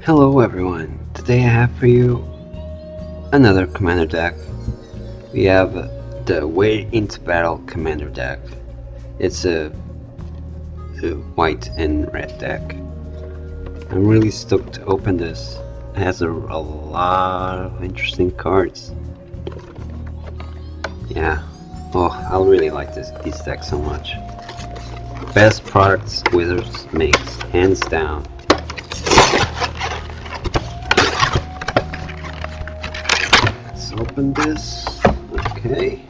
Hello everyone, today I have for you another commander deck. We have the Way into Battle commander deck. It's a white and red deck. I'm really stoked to open this. It has a lot of interesting cards. Yeah, oh, I really like these decks so much. Best products Wizards makes, hands down. Let's open this. Okay.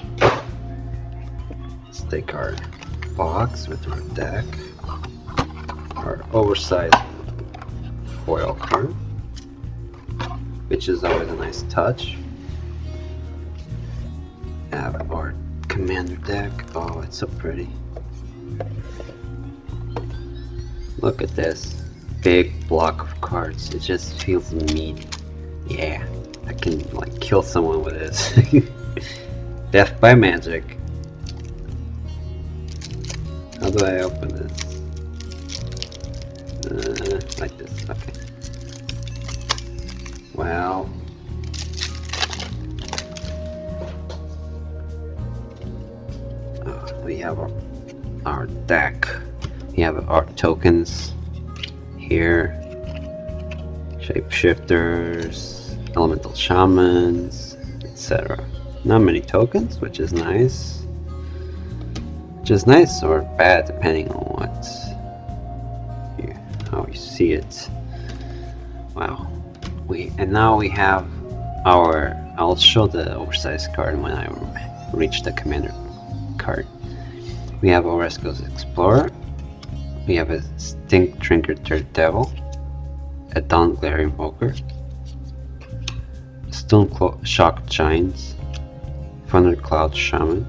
Let's take our box with our deck. Our oversized foil card, which is always a nice touch. Have our commander deck. Oh, it's so pretty. Look at this big block of cards. It just feels meaty. Yeah, I can like kill someone with this. Death by magic. How do I open this? Like this. Okay. Well. We have our deck. We have our tokens here. Shapeshifters, elemental shamans, etc. Not many tokens, which is nice. Which is nice or bad depending on how you see it. Wow. Now we have our. I'll show the oversized card when I reach the commander card. We have Oresco's Explorer. We have a Stink Drinker Third Devil, a Dawnglare Invoker, Stone Shock Giants, Thundercloud Shaman,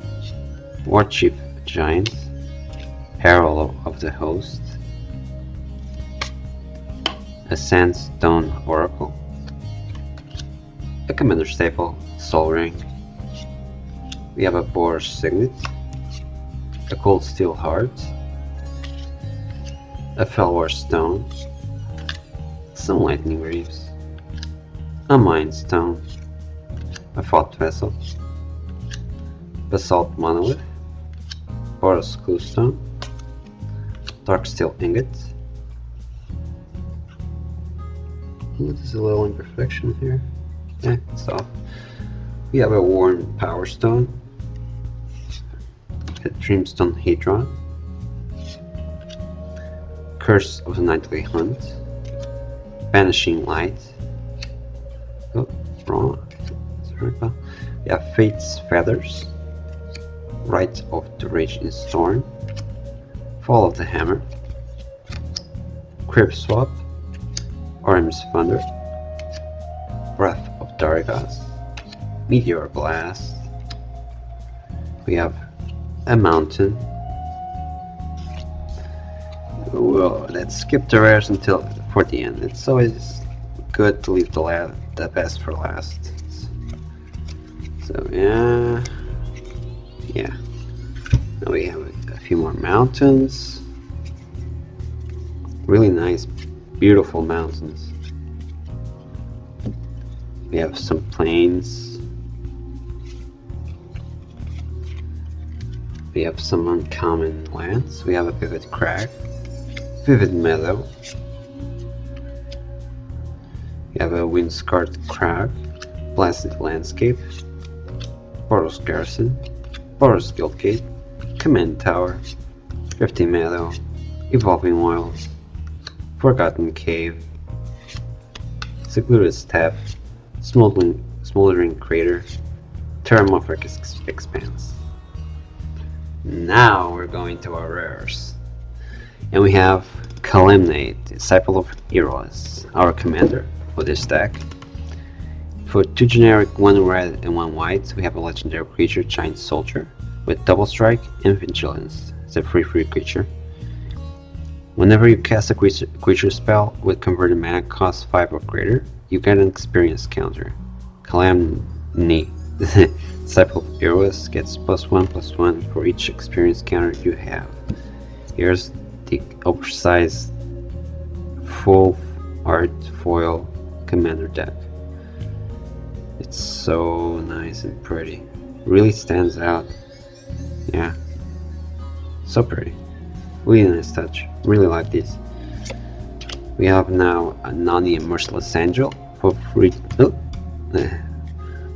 Warchief Giant, Herald of the Host, a Sandstone Oracle, a Commander Staple, Soul Ring. We have a Boar's Signet, a Cold Steel Heart, a Felwar Stone, some Lightning Reefs, a Mind Stone, a Thought Vessel, Basalt Monolith, Boros Cluestone, Dark Steel Ingot. There's a little imperfection here. Yeah, it's off. We have a Worn Power Stone, a Dreamstone Hedron, Curse of the Nightly Hunt, Vanishing Light. Oh, wrong. Sorry about. We have Fate's Feathers, Rite of the Raging Storm, Fall of the Hammer, Crib Swap, Orim's Thunder, Breath of Darigas, Meteor Blast. We have a Mountain. Well, let's skip the rares until for the end. It's always good to leave the best for last. So yeah. Now we have a few more mountains. Really nice, beautiful mountains. We have some plains. We have some uncommon lands. We have a Vivid Crag, Vivid Meadow. We have a Windscarred Crag, Blasted Landscape, Boros Garrison, Boros Guildgate, Command Tower, Thrifty Meadow, Evolving Wilds, Forgotten Cave, Secluded Steppe, Smoldering Crater, Terramorphic Expanse. Now we're going to our rares. And we have Calamnate, Disciple of Heroes, our commander for this deck. For 2 generic, 1 red and 1 white, we have a legendary creature, Giant Soldier, with double strike and vigilance. It's a free creature. Whenever you cast a creature spell with converted mana cost 5 or greater, you get an experience counter. Calamnate, Disciple of Heroes, gets +1/+1 for each experience counter you have. Here's the oversized full art foil commander deck. It's so nice and pretty. Really stands out. Yeah. So pretty. Really nice touch. Really like this. We have now a Nani Merciless Angel for free.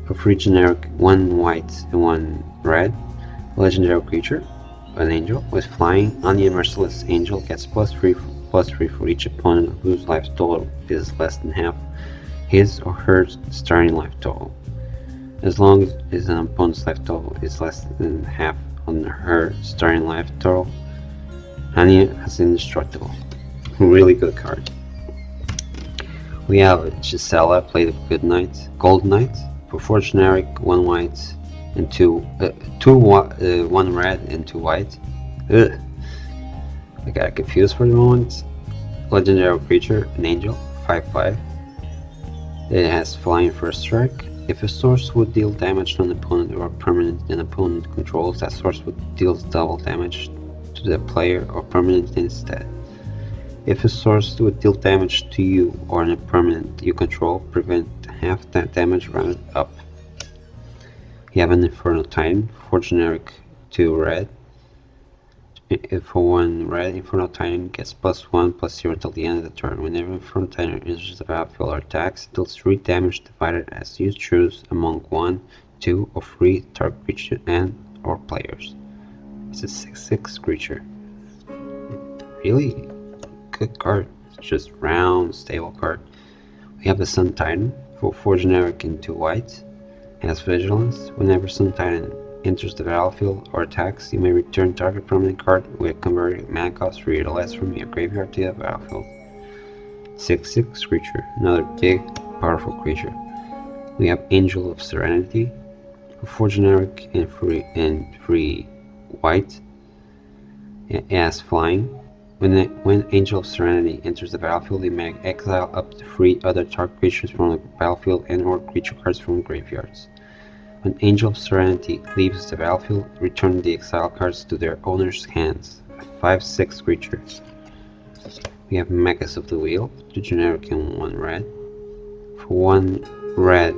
For free generic 1 white and 1 red. Legendary creature. An angel with flying. Nani Merciless Angel gets +3/+3 for each opponent whose life total is less than half his or her starting life total. As long as an opponent's life total is less than half on her starting life total, Nani is indestructible. Really good card. We have Gisela, Blade of Good Knight, Gold Knight, for 4 generic, 1 white, and 1 red and 2 white. Ugh. I got confused for the moment. Legendary creature, an angel, 5/5. It has flying first strike. If a source would deal damage to an opponent or a permanent an opponent controls, that source would deal double damage to the player or permanent instead. If a source would deal damage to you or an permanent you control, prevent half that damage rounded up. You have an Infernal Titan, 4 generic, 2 red. For 1 red, Infernal Titan gets +1/+0 until the end of the turn. Whenever Infernal Titan enters the battlefield or attacks, it deals 3 damage divided as you choose among 1, 2, or 3 target creature and or players. It's a 6/6 creature. Really good card. It's just round, stable card. We have the Sun Titan for 4 generic and 2 white. It has vigilance. Whenever Sun Titan enters the battlefield or attacks, you may return target permanent card with converted mana cost 3 or less from your graveyard to the battlefield. 6/6 creature, another big, powerful creature. We have Angel of Serenity for 4 generic and 3 white. It has flying. When Angel of Serenity enters the battlefield, you may exile up to 3 other target creatures from the battlefield and or creature cards from graveyards. When Angel of Serenity leaves the battlefield, return the exile cards to their owner's hands. A 5/6 creature. We have Magus of the Wheel, 2 generic and 1 red. For 1 red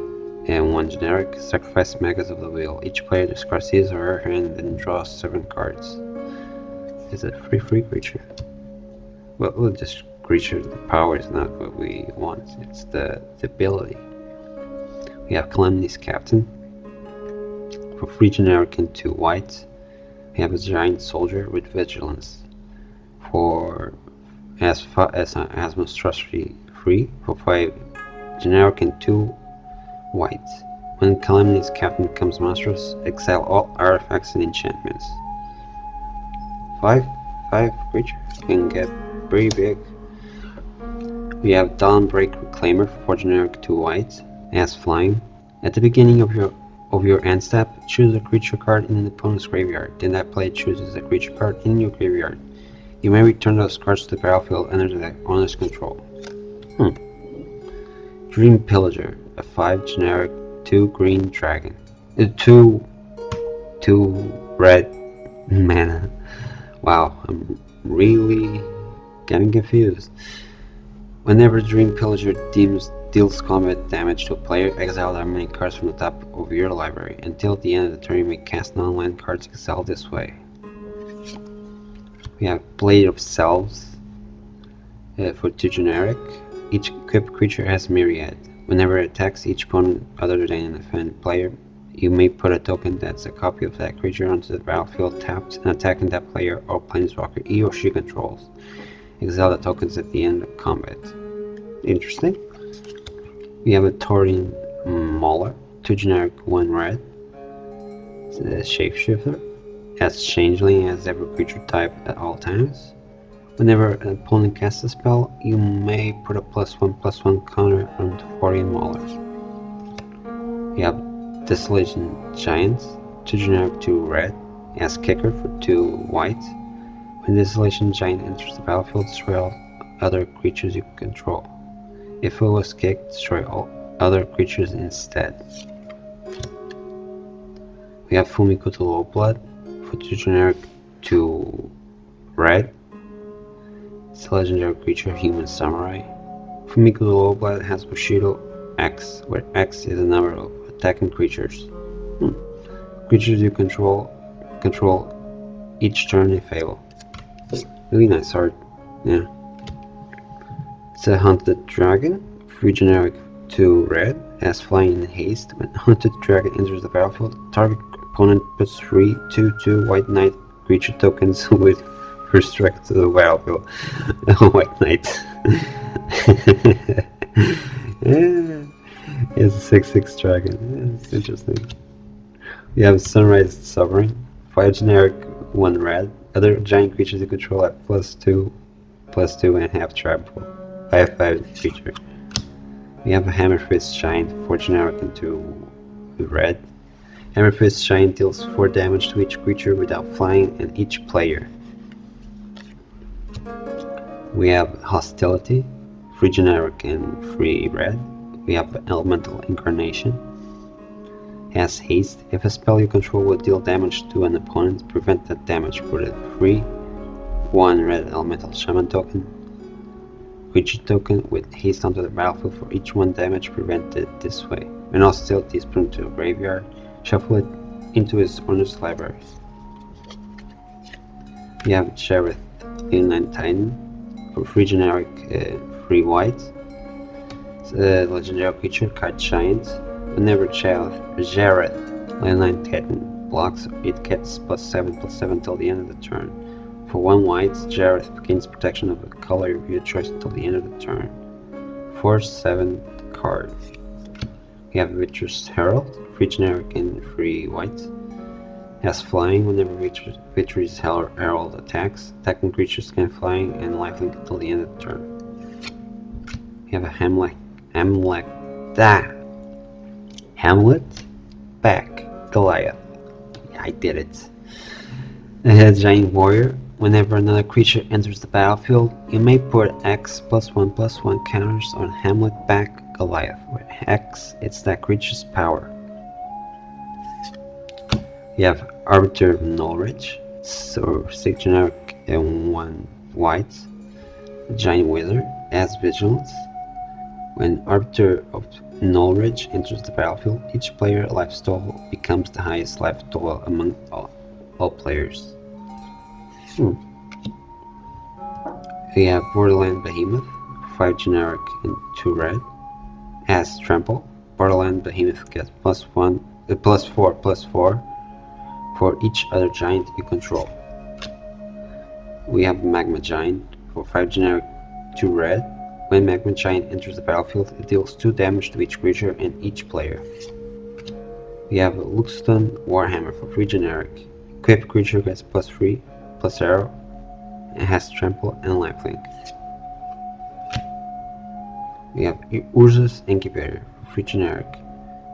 and 1 generic, sacrifice Magus of the Wheel. Each player discards his or her hand and draws 7 cards. It's a 3/3 creature. Well, this creature, the power is not what we want, it's the ability. We have Calamity's Captain. For 3 generic and 2 white, we have a Giant Soldier with Vigilance. For as monstrosity 3 for 5 generic and 2 white. When Calamity's Captain becomes monstrous, exile all artifacts and enchantments. 5 creature can get pretty big. We have Dawnbreak Reclaimer for 4 generic, 2 white. It has flying. At the beginning of your end step, choose a creature card in an opponent's graveyard. Then that player chooses a creature card in your graveyard. You may return those cards to the battlefield under the owner's control. Dream Pillager, a 5 generic, 2 green dragon. 2 red mana. Wow, I'm really getting confused. Whenever Dream Pillager deals combat damage to a player, exile that many cards from the top of your library. Until the end of the turn, you may cast non-land cards exiled this way. We have Blade of Selves for 2 generic. Each equipped creature has Myriad. Whenever it attacks each opponent other than an offended player, you may put a token that's a copy of that creature onto the battlefield tapped and attacking that player or planeswalker he or she controls. Exile the tokens at the end of combat. Interesting. We have a Taurian Mauler, 2 generic, 1 red. It's a shapeshifter. As changeling as every creature type at all times. Whenever an opponent casts a spell, you may put a +1/+1 counter on the Taurian Mauler. We have Desolation Giant, 2 generic, 2 red. It has kicker for 2 white. When Desolation Giant enters the battlefield, destroy all other creatures you control. If it was kicked, destroy all other creatures instead. We have Fumiko to Lowblood for 2 generic, 2 red. It's a legendary creature, Human Samurai. Fumiko the Lowblight has Bushido X, where X is the number of attacking creatures. Creatures you control each turn if able. Really nice art, yeah. It's a Hunted Dragon, free generic 2 red, has flying and haste. When Hunted Dragon enters the battlefield, target opponent puts 3 2/2 white knight creature tokens with first strike to the battlefield. White knight. Yeah. It's a 6/6 dragon. Yeah, it's interesting. We have Sunrise Sovereign, 5 generic 1 red. Other giant creatures you control have +2 and half trample. 5/5 creature. We have a Hammerfist Giant, 4 generic and 2 red. Hammerfist Giant deals 4 damage to each creature without flying and each player. We have Hostility, 3 generic and 3 red. We have Elemental Incarnation. Has haste. If a spell you control will deal damage to an opponent, prevent that damage. Put it 3/1 red elemental shaman token. Creature token with haste onto the battlefield for each 1 damage prevented this way. When hostility is put into a graveyard, shuffle it into his owner's library. We have Jareth, 89 Titan, for 3 generic, 3 white. It's a legendary creature, card Giant. Whenever Jareth, 99 Titan, blocks, it gets +7/+7 till the end of the turn. For 1 white, Jareth gains protection of a color of your choice until the end of the turn. 4/7 card. We have Victor's Herald, 3 generic and 3 white. Has flying. Whenever Victor's Herald attacks, attacking creatures can fly and lifelink until the end of the turn. We have a Hamlet back Goliath. I did it. A giant warrior. Whenever another creature enters the battlefield, you may put X +1/+1 counters on Hamlet back Goliath, where X is that creature's power. You have Arbiter of Knowledge, so 6 generic and 1 white. A giant wizard has vigilance. When Arbiter of Knowledge enters the battlefield, each player life total becomes the highest life total among all players. We have Borderland Behemoth, 5 generic and 2 red. Has Trample. Borderland Behemoth gets +4/+4 for each other giant you control. We have Magma Giant, for 5 generic, 2 red. When Magma Giant enters the battlefield, it deals 2 damage to each creature and each player. We have Luxton Warhammer, for 3 generic. Equipped creature gets +3/+0 and has Trample and Lifelink. We have Urza's Incubator, for 3 generic.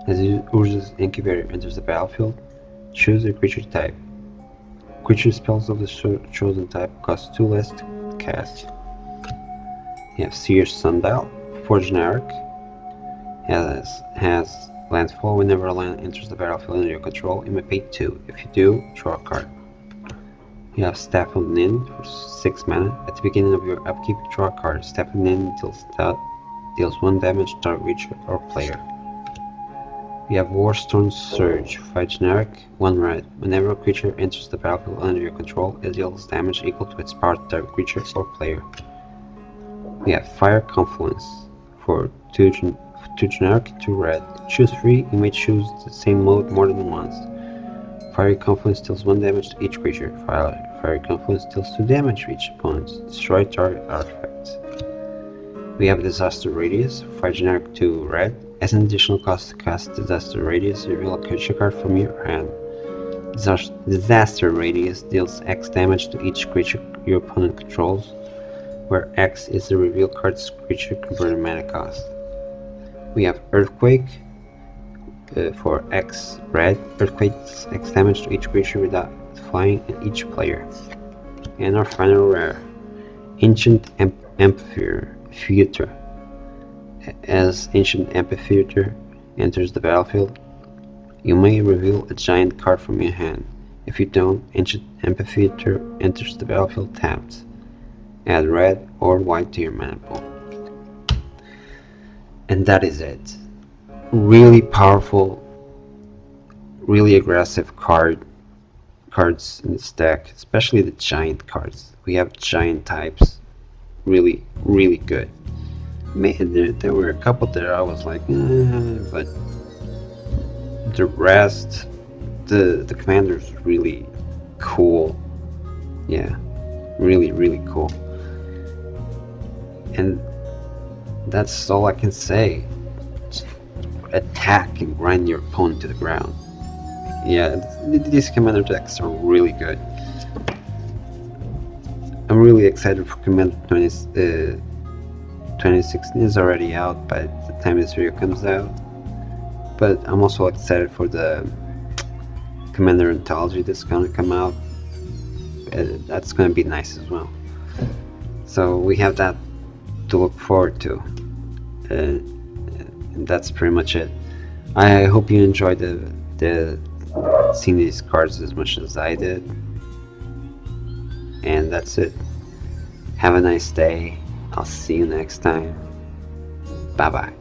As Urza's Incubator enters the battlefield, choose a creature type. Creature spells of the chosen type cost 2 less to cast. You have Seer's Sundial, 4 generic. Has landfall. Whenever a land enters the battlefield under your control, you may pay 2. If you do, draw a card. You have Staff of Nin, for 6 mana. At the beginning of your upkeep, draw a card. Staff of Nin deals 1 damage to target creature or player. We have Warstorm Surge, 5 generic, 1 red. Whenever a creature enters the battlefield under your control, it deals damage equal to its power to target creature or player. We have Fire Confluence, for 2 generic, 2 red. Choose 3, you may choose the same mode more than once. Fiery Confluence deals 1 damage to each creature. Fiery Confluence deals 2 damage to each opponent. Destroy target artifact. We have Disaster Radius, 5 generic, 2 red. As an additional cost to cast Disaster Radius, reveal a creature card from your hand. Disaster Radius deals X damage to each creature your opponent controls, where X is the reveal card's creature converted mana cost. We have Earthquake, for X red. Earthquake deals X damage to each creature without flying and each player. And our final rare, Ancient Amphitheater. As Ancient Amphitheater enters the battlefield, you may reveal a giant card from your hand. If you don't, Ancient Amphitheater enters the battlefield tapped. Add red or white to your mana pool. And that is it. Really powerful, really aggressive cards in this deck, especially the giant cards. We have giant types, really good. Man, there were a couple there I was like, but the rest, the commander's really cool. Yeah, really cool. And that's all I can say. Just attack and grind your opponent to the ground. Yeah, these commander decks are really good. I'm really excited for Commander 2016 is already out by the time this video comes out. But I'm also excited for the Commander Anthology that's gonna come out. That's gonna be nice as well. So we have that to look forward to. And that's pretty much it. I hope you enjoyed the seeing these cards as much as I did. And that's it. Have a nice day. I'll see you next time. Bye bye.